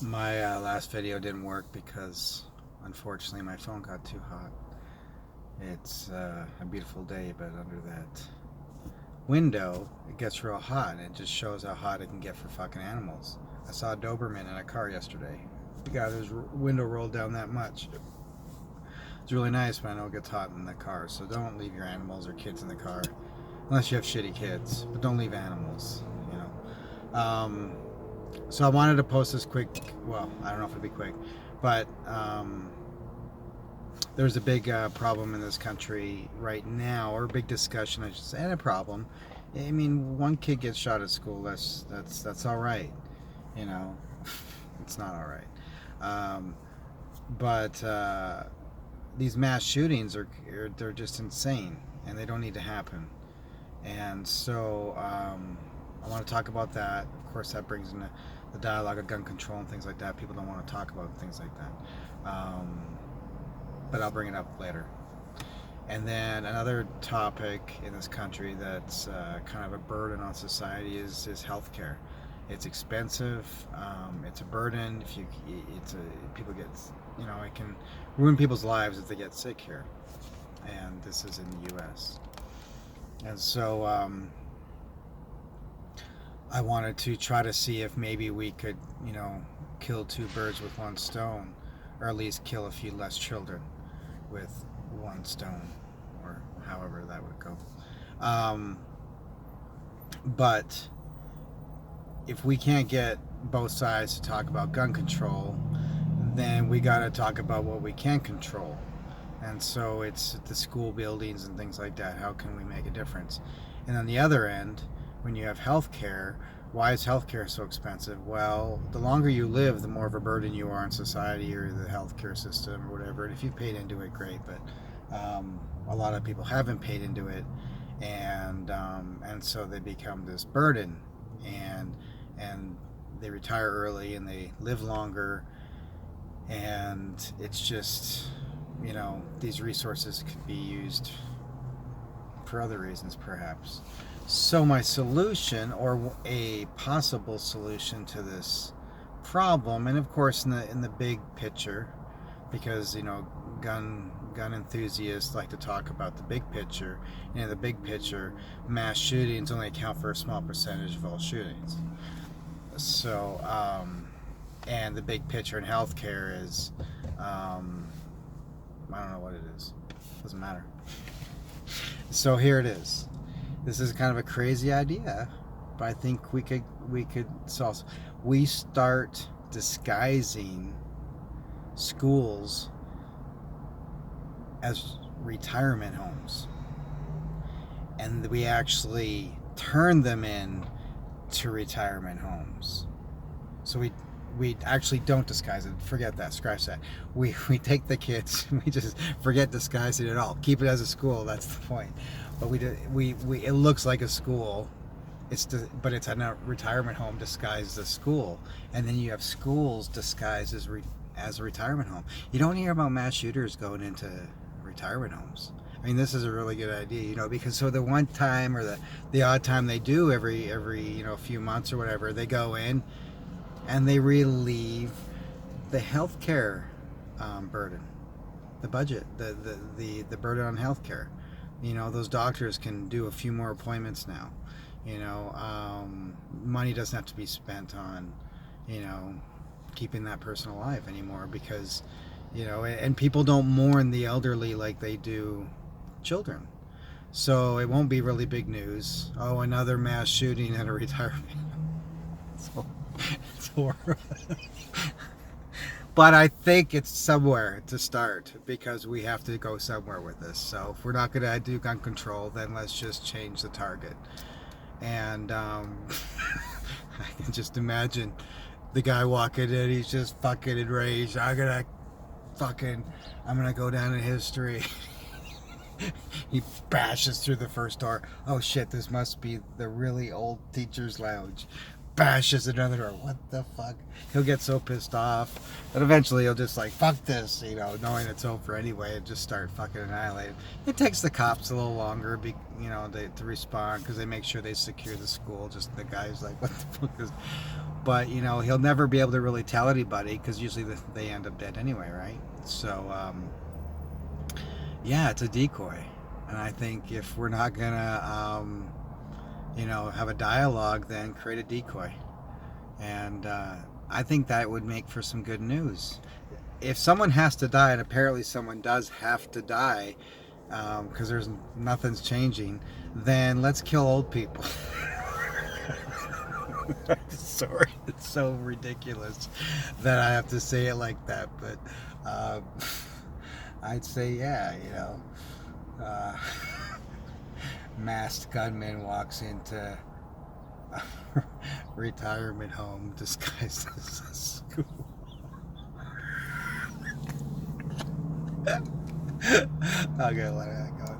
My last video didn't work because unfortunately my phone got too hot. It's a beautiful day, but under that window it gets real hot, and it just shows how hot it can get for fucking animals. I saw a Doberman in a car yesterday. The guy, his window rolled down that much. It's really nice, but I know it gets hot in the car, so don't leave your animals or kids in the car unless you have shitty kids. But don't leave animals, you know. So I wanted to post this quick. Well, I don't know if it'll be quick, but there's a big problem in this country right now, or a big discussion, I should say, and a problem. I mean, one kid gets shot at school. That's all right, you know. It's not all right, but these mass shootings they're just insane, and they don't need to happen. And so I want to talk about that. Of course, that brings in the dialogue of gun control and things like that. People don't want to talk about things like that. But I'll bring it up later. And then another topic in this country that's kind of a burden on society is healthcare. It's expensive. It's a burden. People get, it can ruin people's lives if they get sick here. And this is in the U.S. And so I wanted to try to see if maybe we could, kill two birds with one stone, or at least kill a few less children with one stone, or however that would go. But if we can't get both sides to talk about gun control, then we got to talk about what we can control. And so it's the school buildings and things like that. How can we make a difference? And on the other end, when you have health care, why is healthcare so expensive? Well, the longer you live, the more of a burden you are on society or the healthcare system or whatever. And if you've paid into it, great. But a lot of people haven't paid into it, and so they become this burden, and they retire early and they live longer, and it's just, these resources could be used for other reasons, perhaps. So my solution, or a possible solution to this problem, and of course in the big picture, because gun enthusiasts like to talk about the big picture. In the big picture, mass shootings only account for a small percentage of all shootings. So, and the big picture in healthcare is, I don't know what it is. Doesn't matter. So here it is. This is kind of a crazy idea, but I think we could solve. We start disguising schools as retirement homes, and we actually turn them in to retirement homes. So we actually don't disguise it. Forget that. Scratch that. We take the kids. We just forget disguising it at all. Keep it as a school. That's the point. But we it looks like a school. But it's a retirement home disguised as a school, and then you have schools disguised as a retirement home. You don't hear about mass shooters going into retirement homes. I mean, this is a really good idea, because so the one time or the odd time they do every few months or whatever, they go in and they relieve the healthcare burden, the budget, the burden on healthcare. Those doctors can do a few more appointments now. Money doesn't have to be spent on, keeping that person alive anymore, because, and people don't mourn the elderly like they do children. So it won't be really big news. Oh, another mass shooting at a retirement. It's horrible. But I think it's somewhere to start, because we have to go somewhere with this. So if we're not going to do gun control, then let's just change the target. And I can just imagine the guy walking in, he's just fucking enraged. I'm gonna go down in history. He bashes through the first door. Oh shit, this must be the really old teacher's lounge. Bashes another door. What the fuck? He'll get so pissed off. But eventually he'll just fuck this, knowing it's over anyway, and just start fucking annihilating. It takes the cops a little longer, to respond, because they make sure they secure the school. Just the guy's like, what the fuck is... but you know, he'll never be able to really tell anybody because usually they end up dead anyway, right? So yeah, it's a decoy. And I think if we're not gonna you know, have a dialogue, then create a decoy. And I think that would make for some good news. If someone has to die, and apparently someone does have to die, because there's nothing's changing, then let's kill old people. Sorry, it's so ridiculous that I have to say it like that, but I'd say, yeah, you know, masked gunman walks into a retirement home disguised as a school. I'm gonna let that go.